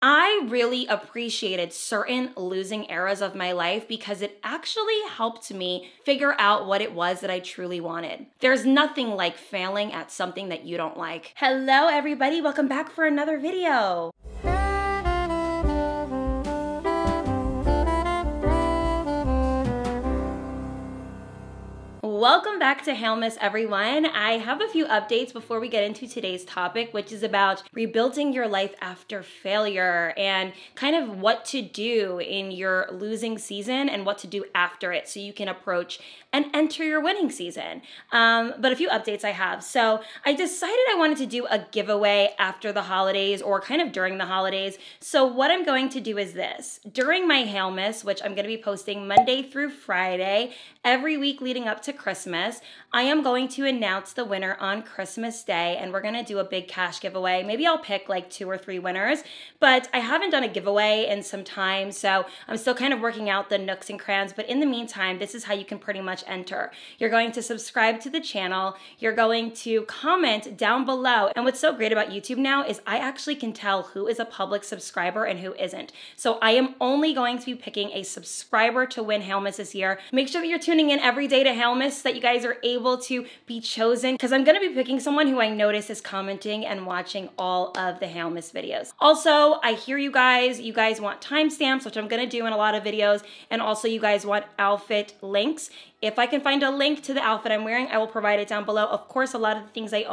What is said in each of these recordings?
I really appreciated certain losing eras of my life because it actually helped me figure out what it was that I truly wanted. There's nothing like failing at something that you don't like. Hello everybody, welcome back for another video. Welcome back to HAILMAS, everyone. I have a few updates before we get into today's topic, which is about rebuilding your life after failure and kind of what to do in your losing season and what to do after it so you can approach and enter your winning season. But a few updates I have. So I decided I wanted to do a giveaway after the holidays or kind of during the holidays. So what I'm going to do is this. During my HAILMAS, which I'm going to be posting Monday through Friday, every week leading up to Christmas, I am going to announce the winner on Christmas Day, and we're going to do a big cash giveaway. Maybe I'll pick like 2 or 3 winners, but I haven't done a giveaway in some time, so I'm still kind of working out the nooks and crayons. But in the meantime, this is how you can pretty much enter. You're going to subscribe to the channel, you're going to comment down below, and what's so great about YouTube now is I actually can tell who is a public subscriber and who isn't. So I am only going to be picking a subscriber to win HAILMAS this year. Make sure that you're tuning in every day to HAILMAS so that you guys are able to be chosen, because I'm going to be picking someone who I notice is commenting and watching all of the HAILMAS videos. Also, I hear you guys want timestamps, which I'm going to do in a lot of videos, and also you guys want outfit links. If I can find a link to the outfit I'm wearing, I will provide it down below. Of course, a lot of the things I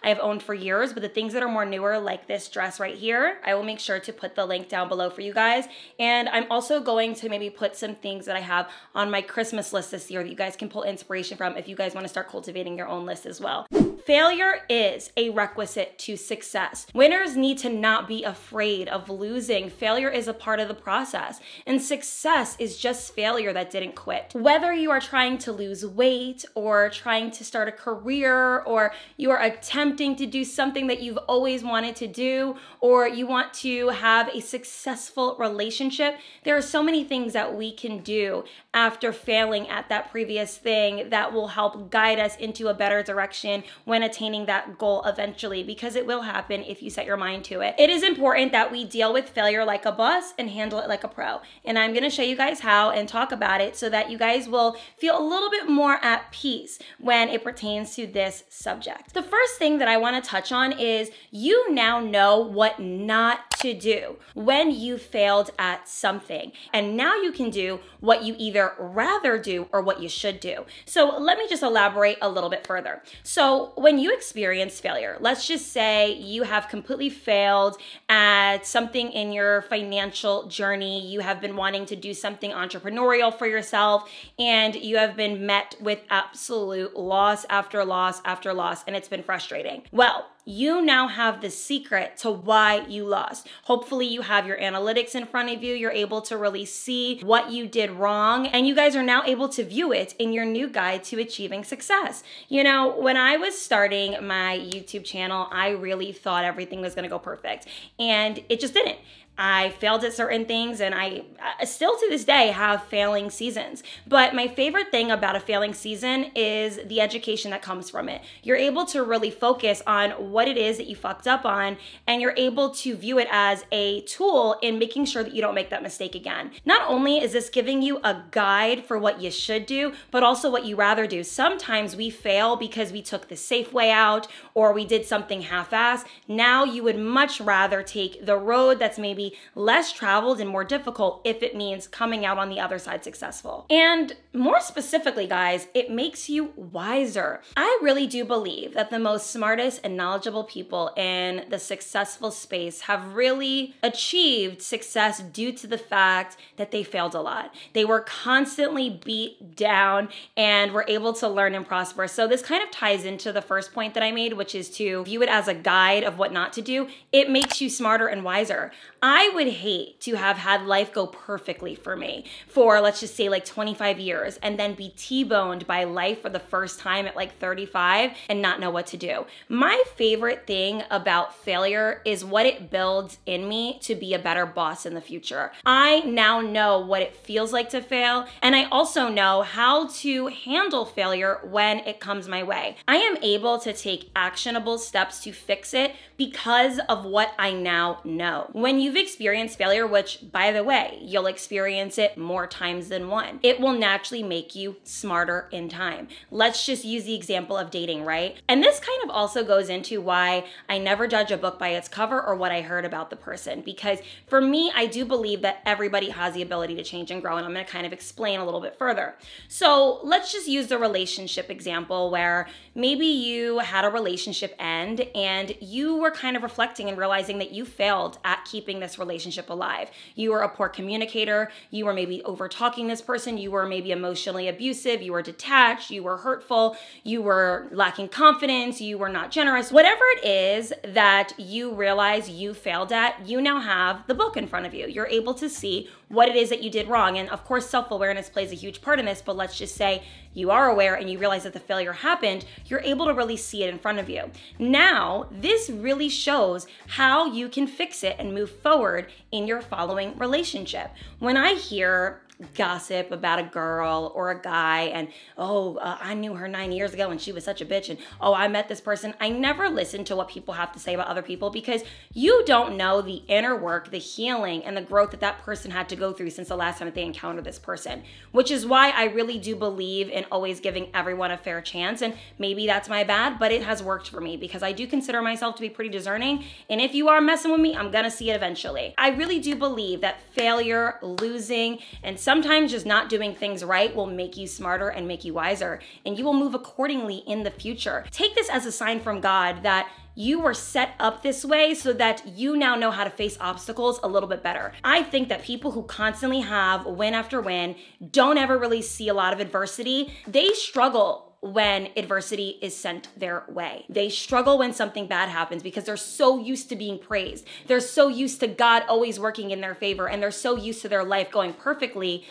have owned for years, but the things that are more newer, like this dress right here, I will make sure to put the link down below for you guys. And I'm also going to maybe put some things that I have on my Christmas list this year that you guys can pull inspiration from if you guys want to start cultivating your own list as well. Failure is a requisite to success. Winners need to not be afraid of losing. Failure is a part of the process, and success is just failure that didn't quit. Whether you are trying to lose weight or trying to start a career, or you are attempting to do something that you've always wanted to do, or you want to have a successful relationship, there are so many things that we can do after failing at that previous thing that will help guide us into a better direction when attaining that goal eventually, because it will happen if you set your mind to it. It is important that we deal with failure like a boss and handle it like a pro. And I'm gonna show you guys how and talk about it so that you guys will feel a little bit more at peace when it pertains to this subject. The first thing that I wanna touch on is you now know what not to do when you failed at something. And now you can do what you either rather do or what you should do. So let me just elaborate a little bit further. So when you experience failure, let's just say you have completely failed at something in your financial journey, you have been wanting to do something entrepreneurial for yourself, and you have been met with absolute loss after loss after loss, and it's been frustrating. Well, you now have the secret to why you lost. Hopefully you have your analytics in front of you. You're able to really see what you did wrong, and you guys are now able to view it in your new guide to achieving success. You know, when I was starting my YouTube channel, I really thought everything was gonna go perfect, and it just didn't. I failed at certain things, and I still to this day have failing seasons. But my favorite thing about a failing season is the education that comes from it. You're able to really focus on what it is that you fucked up on, and you're able to view it as a tool in making sure that you don't make that mistake again. Not only is this giving you a guide for what you should do, but also what you rather do. Sometimes we fail because we took the safe way out or we did something half-assed. Now you would much rather take the road that's maybe less traveled and more difficult if it means coming out on the other side successful. And more specifically, guys, it makes you wiser. I really do believe that the most smartest and knowledgeable people in the successful space have really achieved success due to the fact that they failed a lot. They were constantly beat down and were able to learn and prosper. So this kind of ties into the first point that I made, which is to view it as a guide of what not to do. It makes you smarter and wiser. I would hate to have had life go perfectly for me for, let's just say, like 25 years and then be T-boned by life for the first time at like 35 and not know what to do. My favorite thing about failure is what it builds in me to be a better boss in the future. I now know what it feels like to fail, and I also know how to handle failure when it comes my way. I am able to take actionable steps to fix it because of what I now know. When you've experience failure, which, by the way, you'll experience it more times than one, it will naturally make you smarter in time. Let's just use the example of dating, right? And this kind of also goes into why I never judge a book by its cover or what I heard about the person. Because for me, I do believe that everybody has the ability to change and grow, and I'm going to kind of explain a little bit further. So let's just use the relationship example where maybe you had a relationship end and you were kind of reflecting and realizing that you failed at keeping this relationship alive. You were a poor communicator. You were maybe over talking this person. You were maybe emotionally abusive. You were detached. You were hurtful. You were lacking confidence. You were not generous. Whatever it is that you realize you failed at, you now have the book in front of you. You're able to see what it is that you did wrong. And of course, self-awareness plays a huge part in this, but let's just say you are aware and you realize that the failure happened, you're able to really see it in front of you. Now, this really shows how you can fix it and move forward in your following relationship. When I hear gossip about a girl or a guy and, I knew her 9 years ago and she was such a bitch, and I met this person, I never listen to what people have to say about other people, because you don't know the inner work, the healing, and the growth that that person had to go through since the last time that they encountered this person, which is why I really do believe in always giving everyone a fair chance. And maybe that's my bad, but it has worked for me because I do consider myself to be pretty discerning, and if you are messing with me, I'm gonna see it eventually. I really do believe that failure, losing, and sometimes just not doing things right will make you smarter and make you wiser, and you will move accordingly in the future. Take this as a sign from God that you were set up this way so that you now know how to face obstacles a little bit better. I think that people who constantly have win after win don't ever really see a lot of adversity. They struggle when adversity is sent their way. They struggle when something bad happens because they're so used to being praised. They're so used to God always working in their favor, and they're so used to their life going perfectly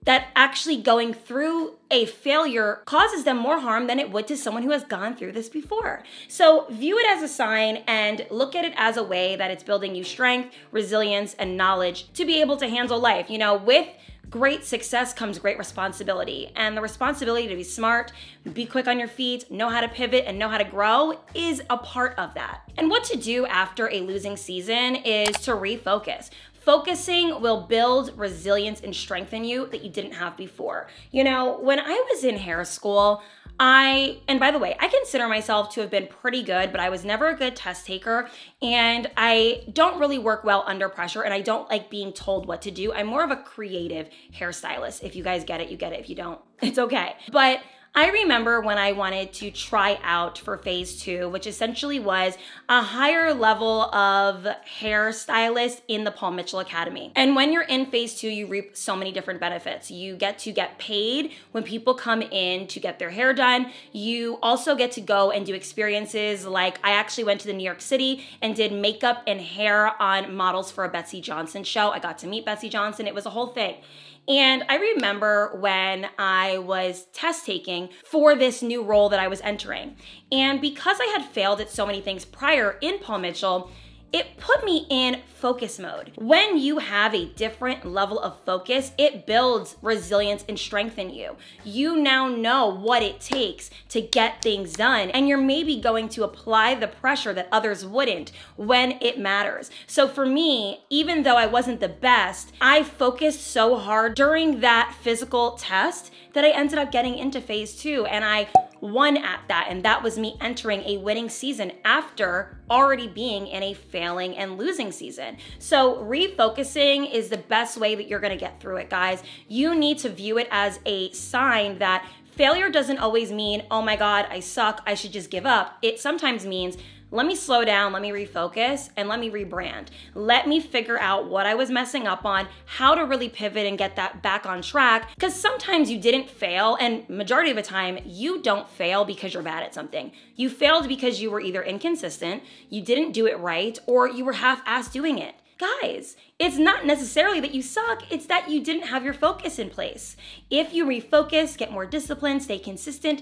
that actually going through a failure causes them more harm than it would to someone who has gone through this before. So view it as a sign and look at it as a way that it's building you strength, resilience, and knowledge to be able to handle life. You know, with great success comes great responsibility, and the responsibility to be smart, be quick on your feet, know how to pivot, and know how to grow is a part of that. And what to do after a losing season is to refocus. Focusing will build resilience and strengthen you that you didn't have before. You know, when I was in hair school, and by the way, I consider myself to have been pretty good, but I was never a good test taker, and I don't really work well under pressure, and I don't like being told what to do. I'm more of a creative hairstylist. If you guys get it, you get it. If you don't, it's okay. But I remember when I wanted to try out for phase 2, which essentially was a higher level of hairstylist in the Paul Mitchell Academy. And when you're in phase 2, you reap so many different benefits. You get to get paid when people come in to get their hair done. You also get to go and do experiences like I actually went to the New York City and did makeup and hair on models for a Betsey Johnson show. I got to meet Betsey Johnson. It was a whole thing. And I remember when I was test taking for this new role that I was entering. And because I had failed at so many things prior in Paul Mitchell, it put me in focus mode. When you have a different level of focus, it builds resilience and strength in you. You now know what it takes to get things done, and you're maybe going to apply the pressure that others wouldn't when it matters. So for me, even though I wasn't the best, I focused so hard during that physical test that I ended up getting into phase 2, and I won at that, and that was me entering a winning season after already being in a failing and losing season. So refocusing is the best way that you're gonna get through it, guys. You need to view it as a sign that failure doesn't always mean, oh my God, I suck, I should just give up. It sometimes means, let me slow down, let me refocus, and let me rebrand. Let me figure out what I was messing up on, how to really pivot and get that back on track. Because sometimes you didn't fail, and majority of the time, you don't fail because you're bad at something. You failed because you were either inconsistent, you didn't do it right, or you were half-assed doing it. Guys, it's not necessarily that you suck, it's that you didn't have your focus in place. If you refocus, get more disciplined, stay consistent,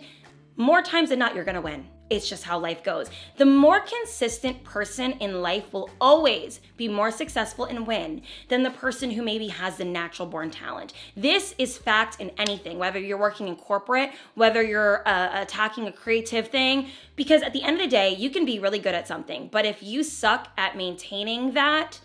more times than not, you're gonna win. It's just how life goes. The more consistent person in life will always be more successful and win than the person who maybe has the natural born talent. This is fact in anything, whether you're working in corporate, whether you're attacking a creative thing, because at the end of the day, you can be really good at something, but if you suck at maintaining that,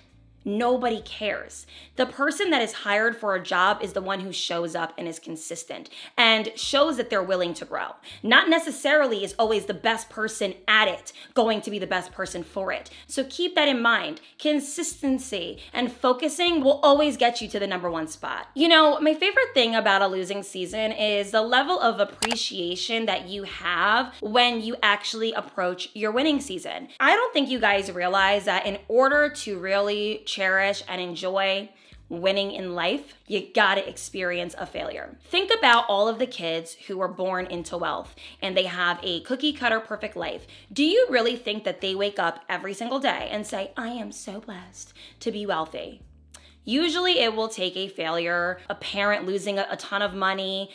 Nobody cares. The person that is hired for a job is the one who shows up and is consistent and shows that they're willing to grow. Not necessarily is always the best person at it going to be the best person for it. So keep that in mind. Consistency and focusing will always get you to the number one spot. You know, my favorite thing about a losing season is the level of appreciation that you have when you actually approach your winning season. I don't think you guys realize that in order to really cherish and enjoy winning in life, you gotta experience a failure. Think about all of the kids who were born into wealth and they have a cookie cutter perfect life. Do you really think that they wake up every single day and say, I am so blessed to be wealthy? Usually it will take a failure, a parent losing a ton of money,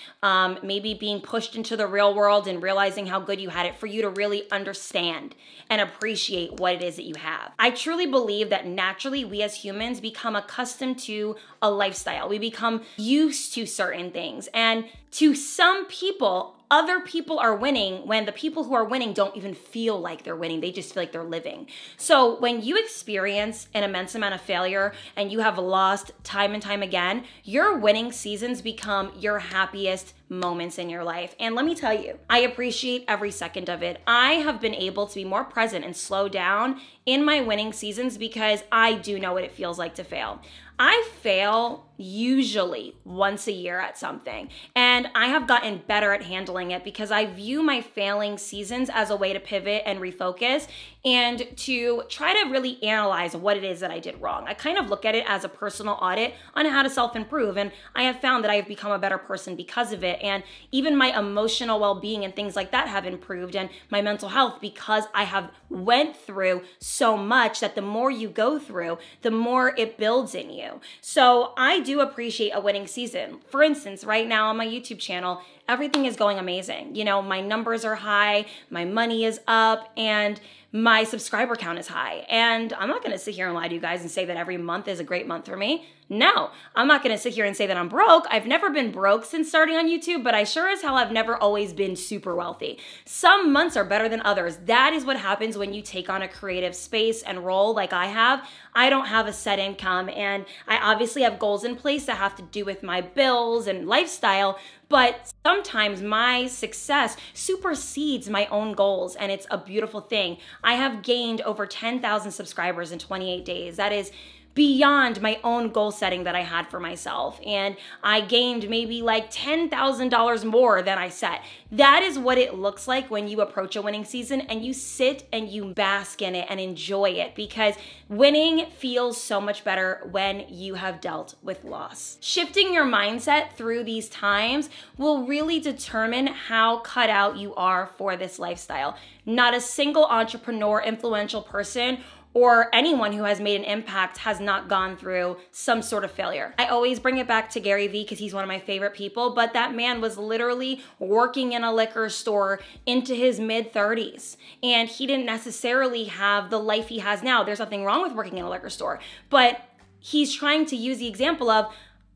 maybe being pushed into the real world and realizing how good you had it for you to really understand and appreciate what it is that you have. I truly believe that naturally we as humans become accustomed to a lifestyle. We become used to certain things. And to some people, other people are winning when the people who are winning don't even feel like they're winning. They just feel like they're living. So when you experience an immense amount of failure and you have lost time and time again, your winning seasons become your happiest moments in your life. And let me tell you, I appreciate every second of it. I have been able to be more present and slow down in my winning seasons because I do know what it feels like to fail. I fail usually once a year at something, and I have gotten better at handling it because I view my failing seasons as a way to pivot and refocus and to try to really analyze what it is that I did wrong. I kind of look at it as a personal audit on how to self-improve, and I have found that I have become a better person because of it, and even my emotional well-being and things like that have improved, and my mental health, because I have went through so much that the more you go through, the more it builds in you. So I do appreciate a winning season. For instance, right now on my YouTube channel, everything is going amazing. You know, my numbers are high, my money is up, and my subscriber count is high. And I'm not gonna sit here and lie to you guys and say that every month is a great month for me. No, I'm not gonna sit here and say that I'm broke. I've never been broke since starting on YouTube, but I sure as hell have never always been super wealthy. Some months are better than others. That is what happens when you take on a creative space and role like I have. I don't have a set income, and I obviously have goals in place that have to do with my bills and lifestyle, but sometimes my success supersedes my own goals, and it's a beautiful thing. I have gained over 10,000 subscribers in 28 days. That is beyond my own goal setting that I had for myself. And I gained maybe like $10,000 more than I set. That is what it looks like when you approach a winning season and you sit and you bask in it and enjoy it, because winning feels so much better when you have dealt with loss. Shifting your mindset through these times will really determine how cut out you are for this lifestyle. Not a single entrepreneur, influential person, or anyone who has made an impact has not gone through some sort of failure. I always bring it back to Gary Vee because he's one of my favorite people, but that man was literally working in a liquor store into his mid-30s, and he didn't necessarily have the life he has now. There's nothing wrong with working in a liquor store, but he's trying to use the example of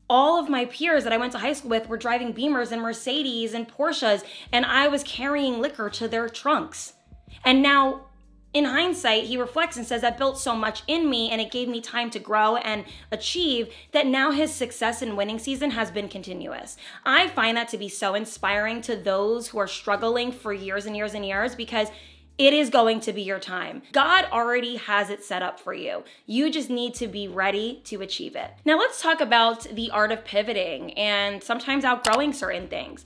all of my peers that I went to high school with were driving Beamers and Mercedes and Porsches, and I was carrying liquor to their trunks. And now, in hindsight, he reflects and says that built so much in me and it gave me time to grow and achieve that now his success in winning season has been continuous. I find that to be so inspiring to those who are struggling for years and years and years, because it is going to be your time. God already has it set up for you. You just need to be ready to achieve it. Now let's talk about the art of pivoting and sometimes outgrowing certain things.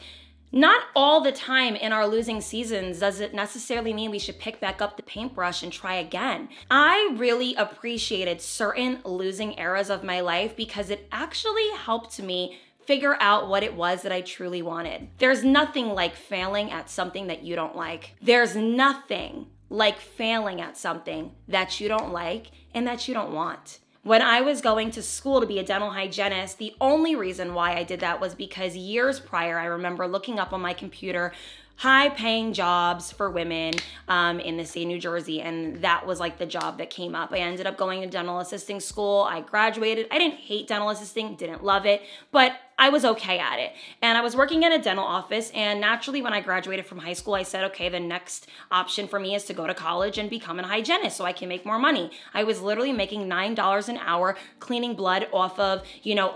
Not all the time in our losing seasons does it necessarily mean we should pick back up the paintbrush and try again. I really appreciated certain losing eras of my life because it actually helped me figure out what it was that I truly wanted. There's nothing like failing at something that you don't like. There's nothing like failing at something that you don't like and that you don't want. When I was going to school to be a dental hygienist, the only reason why I did that was because years prior, I remember looking up on my computer high-paying jobs for women in the state of New Jersey, and that was like the job that came up. I ended up going to dental assisting school. I graduated. I didn't hate dental assisting, didn't love it, but I was okay at it. And I was working in a dental office, and naturally when I graduated from high school, I said, okay, the next option for me is to go to college and become a hygienist so I can make more money. I was literally making $9 an hour cleaning blood off of,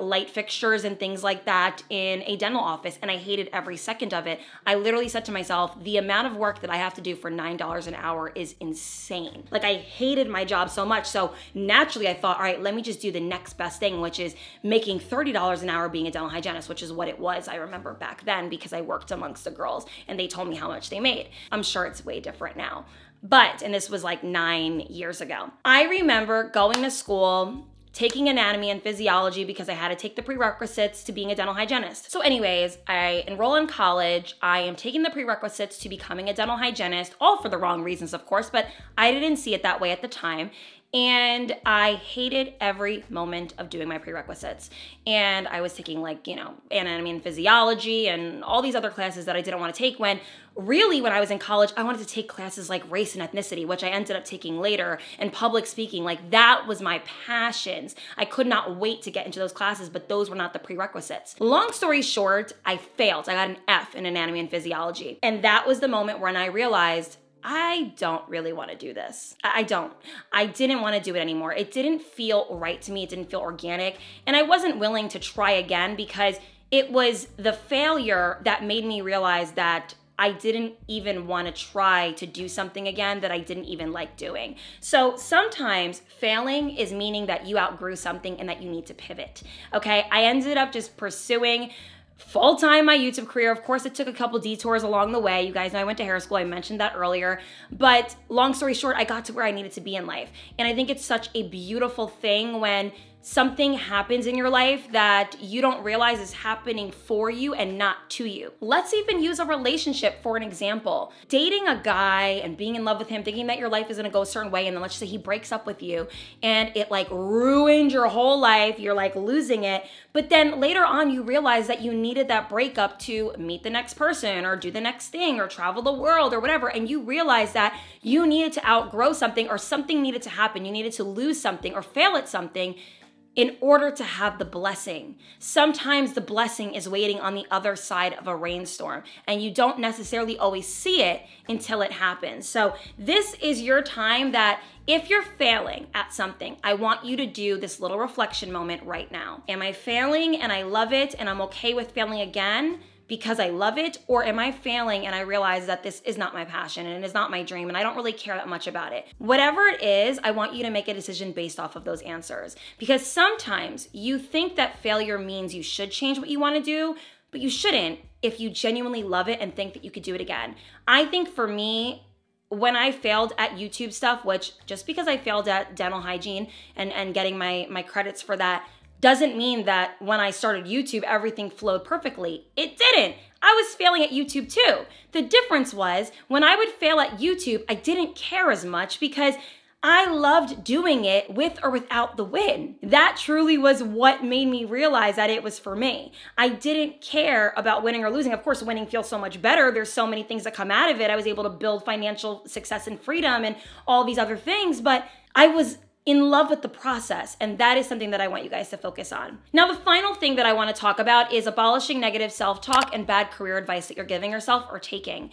light fixtures and things like that in a dental office, and I hated every second of it. I literally said to myself, the amount of work that I have to do for $9 an hour is insane. Like, I hated my job so much. So naturally I thought, all right, let me just do the next best thing, which is making $30 an hour being a dental hygienist, which is what it was. I remember back then because I worked amongst the girls and they told me how much they made. I'm sure it's way different now. And this was like 9 years ago. I remember going to school, taking anatomy and physiology because I had to take the prerequisites to being a dental hygienist. So anyways, I enroll in college. I am taking the prerequisites to becoming a dental hygienist, all for the wrong reasons, of course, but I didn't see it that way at the time. And I hated every moment of doing my prerequisites. And I was taking anatomy and physiology and all these other classes that I didn't want to take when I was in college, I wanted to take classes like race and ethnicity, which I ended up taking later, and public speaking. Like, that was my passions. I could not wait to get into those classes, but those were not the prerequisites. Long story short, I failed. I got an F in anatomy and physiology. And that was the moment when I realized, I don't really want to do this. I didn't want to do it anymore. It didn't feel right to me. It didn't feel organic. And I wasn't willing to try again because it was the failure that made me realize that I didn't even want to try to do something again that I didn't even like doing. So sometimes failing is meaning that you outgrew something and that you need to pivot. Okay, I ended up just pursuing full-time my YouTube career. Of course, it took a couple detours along the way. You guys know I went to hair school. I mentioned that earlier. But long story short, I got to where I needed to be in life. And I think it's such a beautiful thing when something happens in your life that you don't realize is happening for you and not to you. Let's even use a relationship for an example. Dating a guy and being in love with him, thinking that your life is gonna go a certain way, and then let's just say he breaks up with you and it ruined your whole life, you're losing it, but then later on you realize that you needed that breakup to meet the next person or do the next thing or travel the world or whatever, and you realize that you needed to outgrow something or something needed to happen, you needed to lose something or fail at something in order to have the blessing. Sometimes the blessing is waiting on the other side of a rainstorm, and you don't necessarily always see it until it happens. So this is your time that if you're failing at something, I want you to do this little reflection moment right now. Am I failing and I love it and I'm okay with failing again because I love it? Or am I failing and I realize that this is not my passion and it is not my dream and I don't really care that much about it? Whatever it is, I want you to make a decision based off of those answers. Because sometimes you think that failure means you should change what you want to do, but you shouldn't if you genuinely love it and think that you could do it again. I think for me, when I failed at YouTube stuff, which just because I failed at dental hygiene and getting my credits for that, doesn't mean that when I started YouTube, everything flowed perfectly. It didn't. I was failing at YouTube too. The difference was when I would fail at YouTube, I didn't care as much because I loved doing it with or without the win. That truly was what made me realize that it was for me. I didn't care about winning or losing. Of course, winning feels so much better. There's so many things that come out of it. I was able to build financial success and freedom and all these other things, but I was in love with the process, and that is something that I want you guys to focus on. Now, the final thing that I want to talk about is abolishing negative self-talk and bad career advice that you're giving yourself or taking.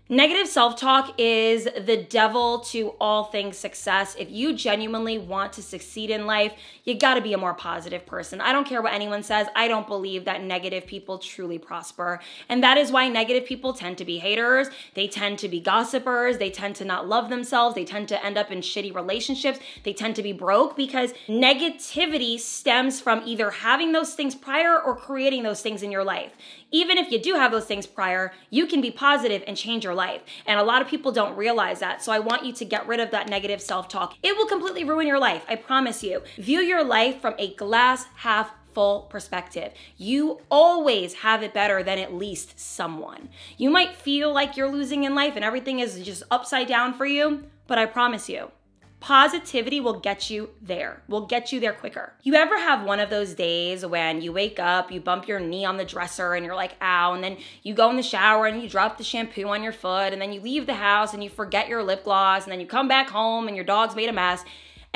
Negative self-talk is the devil to all things success. If you genuinely want to succeed in life, you gotta be a more positive person. I don't care what anyone says. I don't believe that negative people truly prosper. And that is why negative people tend to be haters. They tend to be gossipers. They tend to not love themselves. They tend to end up in shitty relationships. They tend to be broke because negativity stems from either having those things prior or creating those things in your life. Even if you do have those things prior, you can be positive and change your life. And a lot of people don't realize that. So I want you to get rid of that negative self-talk. It will completely ruin your life, I promise you. View your life from a glass half full perspective. You always have it better than at least someone. You might feel like you're losing in life and everything is just upside down for you, but I promise you, positivity will get you there, quicker. You ever have one of those days when you wake up, you bump your knee on the dresser and you're like, ow, and then you go in the shower and you drop the shampoo on your foot and then you leave the house and you forget your lip gloss and then you come back home and your dog's made a mess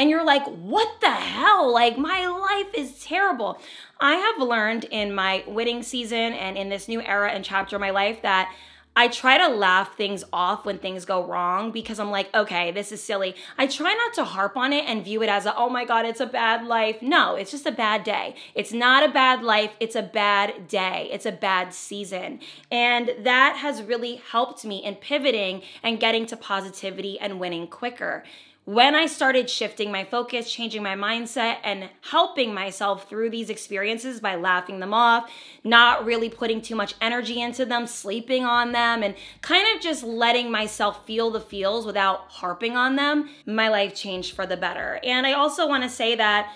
and you're like, what the hell? Like, my life is terrible. I have learned in my winning season and in this new era and chapter of my life that I try to laugh things off when things go wrong because I'm like, okay, this is silly. I try not to harp on it and view it as oh my God, it's a bad life. No, it's just a bad day. It's not a bad life. It's a bad day. It's a bad season. And that has really helped me in pivoting and getting to positivity and winning quicker. When I started shifting my focus, changing my mindset, and helping myself through these experiences by laughing them off, not really putting too much energy into them, sleeping on them, and kind of just letting myself feel the feels without harping on them, my life changed for the better. And I also want to say that,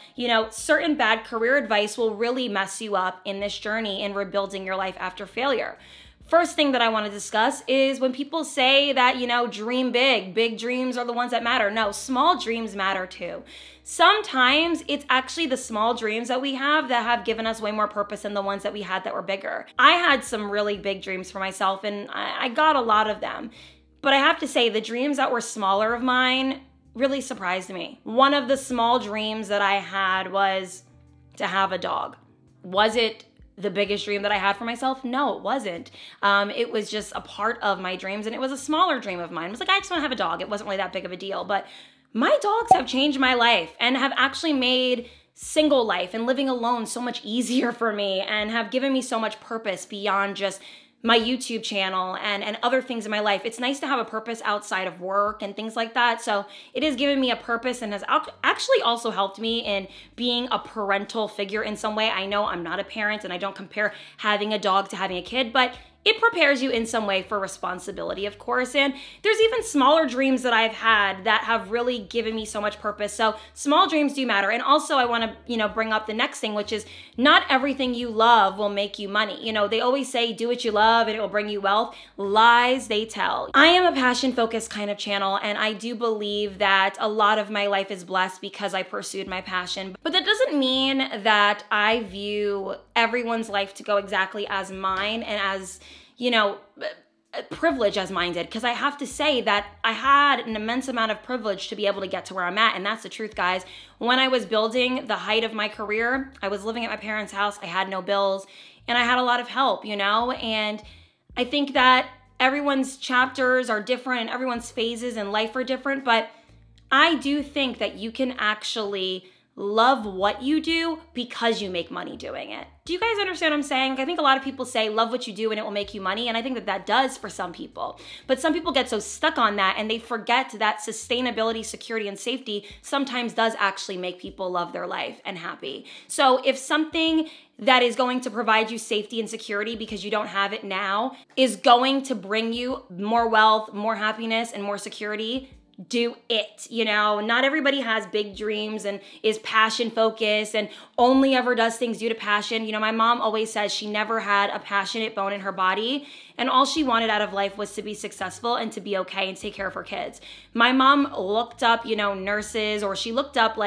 certain bad career advice will really mess you up in this journey in rebuilding your life after failure. First thing that I want to discuss is when people say that, dream big dreams are the ones that matter. No, small dreams matter too. Sometimes it's actually the small dreams that we have that have given us way more purpose than the ones that we had that were bigger. I had some really big dreams for myself and I got a lot of them. But I have to say the dreams that were smaller of mine really surprised me. One of the small dreams that I had was to have a dog. Was it the biggest dream that I had for myself? No, it wasn't. It was just a part of my dreams, and it was a smaller dream of mine. It was like, I just want to have a dog. It wasn't really that big of a deal, but my dogs have changed my life and have actually made single life and living alone so much easier for me and have given me so much purpose beyond just my YouTube channel and other things in my life. It's nice to have a purpose outside of work and things like that. So it has given me a purpose and has actually also helped me in being a parental figure in some way. I know I'm not a parent and I don't compare having a dog to having a kid, but it prepares you in some way for responsibility, of course. And there's even smaller dreams that I've had that have really given me so much purpose. So small dreams do matter. And also I want to, bring up the next thing, which is not everything you love will make you money. They always say, do what you love and it will bring you wealth. Lies they tell. I am a passion-focused kind of channel, and I do believe that a lot of my life is blessed because I pursued my passion. But that doesn't mean that I view everyone's life to go exactly as mine and as privilege as mine did, because I have to say that I had an immense amount of privilege to be able to get to where I'm at, and that's the truth, guys. When I was building the height of my career, I was living at my parents' house, I had no bills, and I had a lot of help, and I think that everyone's chapters are different and everyone's phases in life are different, but I do think that you can actually love what you do because you make money doing it. Do you guys understand what I'm saying? I think a lot of people say love what you do and it will make you money, and I think that that does for some people. But some people get so stuck on that and they forget that sustainability, security, and safety sometimes does actually make people love their life and happy. So if something that is going to provide you safety and security because you don't have it now is going to bring you more wealth, more happiness, and more security, do it. Not everybody has big dreams and is passion focused and only ever does things due to passion. My mom always says she never had a passionate bone in her body, and all she wanted out of life was to be successful and to be okay and take care of her kids. My mom looked up, nurses, or she looked up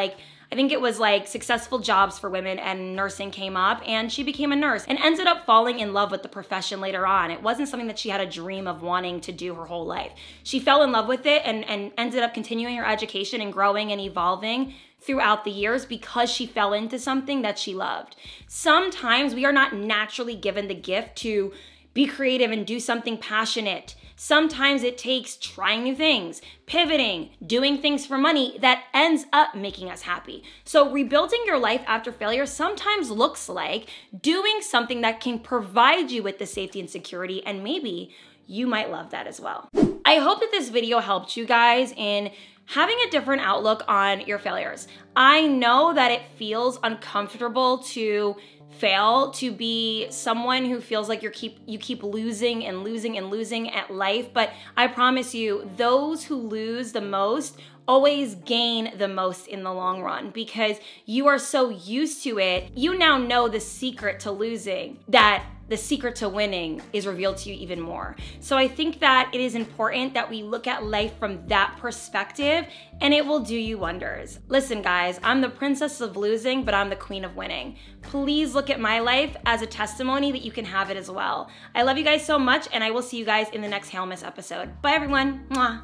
I think it was successful jobs for women, and nursing came up, and she became a nurse and ended up falling in love with the profession later on. It wasn't something that she had a dream of wanting to do her whole life. She fell in love with it and ended up continuing her education and growing and evolving throughout the years because she fell into something that she loved. Sometimes we are not naturally given the gift to be creative and do something passionate. Sometimes it takes trying new things, pivoting, doing things for money that ends up making us happy. So rebuilding your life after failure sometimes looks like doing something that can provide you with the safety and security, and maybe you might love that as well. I hope that this video helped you guys in having a different outlook on your failures. I know that it feels uncomfortable to fail, to be someone who feels like you keep losing and losing and losing at life, but I promise you, those who lose the most always gain the most in the long run because you are so used to it. You now know the secret to losing, that the secret to winning is revealed to you even more. So I think that it is important that we look at life from that perspective, and it will do you wonders. Listen, guys, I'm the princess of losing, but I'm the queen of winning. Please look at my life as a testimony that you can have it as well. I love you guys so much, and I will see you guys in the next HAILMAS episode. Bye, everyone. Mwah.